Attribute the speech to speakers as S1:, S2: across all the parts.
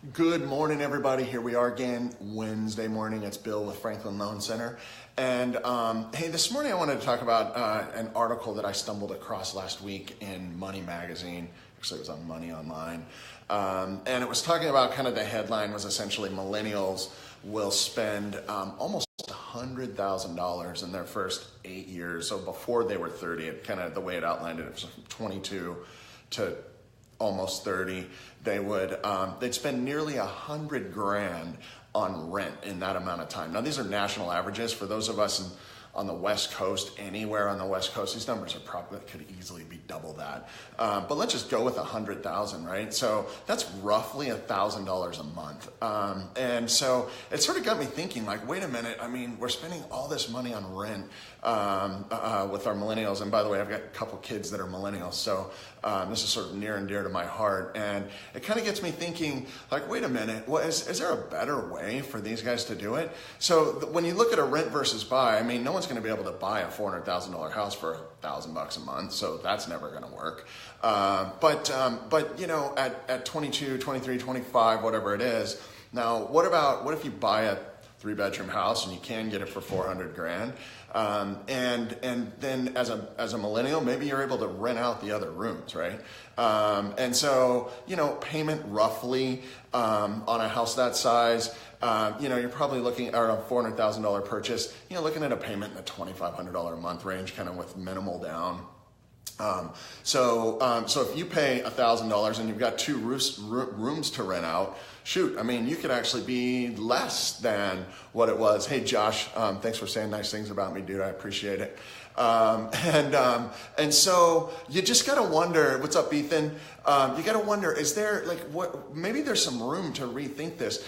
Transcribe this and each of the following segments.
S1: Good morning, everybody. Here we are again, Wednesday morning. It's Bill with Franklin Loan Center. And hey, this morning I wanted to talk about an article that I stumbled across last week in Money Magazine. Actually, it was on Money Online. And it was talking about kind of the headline was essentially millennials will spend almost $100,000 in their first 8 years. So before they were 30, it kind of the way it outlined it was from 22 to almost 30, they'd spend nearly $100,000 on rent in that amount of time. Now these are national averages. For those of us on the West Coast, anywhere on the West Coast, these numbers are probably could easily be double that. But let's just go with 100,000, right? So that's roughly $1,000 a month. And so it sort of got me thinking, like, wait a minute. I mean, we're spending all this money on rent with our millennials. And by the way, I've got a couple kids that are millennials, so this is sort of near and dear to my heart. And it kind of gets me thinking, like, wait a minute, is there a better way for these guys to do it? So when you look at a rent versus buy, I mean, no one's going to be able to buy a $400,000 house for $1,000 a month, so that's never going to work. But you know, at 22, 23, 25, whatever it is, now what if you buy a 3-bedroom house and you can get it for $400,000, and then as a millennial, maybe you're able to rent out the other rooms, right? And so, you know, payment roughly on a house that size, you know, you're probably looking at a $400,000 purchase, you know, looking at a payment in the $2,500 a month range, kind of with minimal down. So if you pay $1,000 and you've got two rooms to rent out, shoot, I mean, you could actually be less than what it was. Hey, Josh, thanks for saying nice things about me, dude. I appreciate it. And so you just got to wonder, what's up, Ethan? You got to wonder, is there maybe there's some room to rethink this.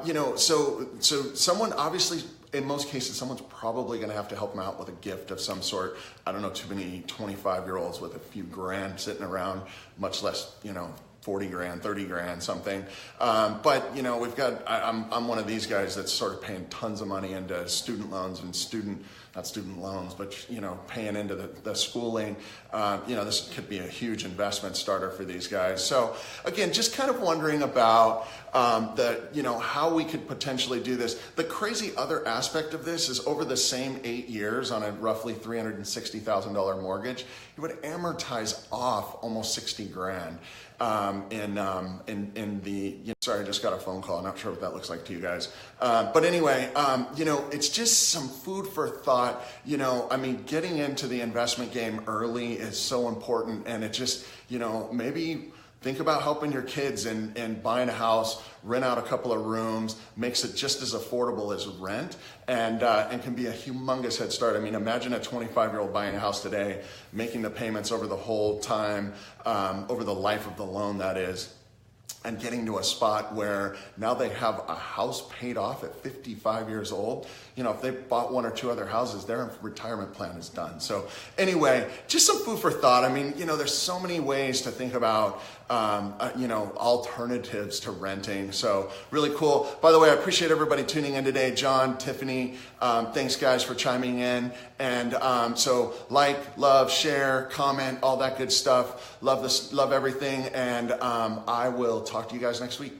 S1: You know, so someone obviously, in most cases, someone's probably going to have to help them out with a gift of some sort. I don't know too many 25-year-olds with a few grand sitting around, much less, you know, 40 grand, 30 grand, something. But, you know, I'm one of these guys that's sort of paying tons of money into student loans and not student loans, but, you know, paying into the schooling. You know, this could be a huge investment starter for these guys. So again, just kind of wondering about you know, how we could potentially do this. The crazy other aspect of this is over the same 8 years on a roughly $360,000 mortgage, you would amortize off almost 60 grand. In the, sorry, I just got a phone call. I'm not sure what that looks like to you guys. But anyway, you know, it's just some food for thought. You know, I mean, getting into the investment game early is so important. And it just, you know, maybe think about helping your kids and buying a house, rent out a couple of rooms, makes it just as affordable as rent, and can be a humongous head start. I mean, imagine a 25-year-old buying a house today, making the payments over the whole time, over the life of the loan, that is, and getting to a spot where now they have a house paid off at 55 years old. You know, if they bought one or two other houses, their retirement plan is done. So anyway, just some food for thought. I mean, you know, there's so many ways to think about, you know, alternatives to renting. So really cool. By the way, I appreciate everybody tuning in today. John, Tiffany, thanks guys for chiming in. And so like, love, share, comment, all that good stuff. Love this, love everything. And I will talk to you guys next week.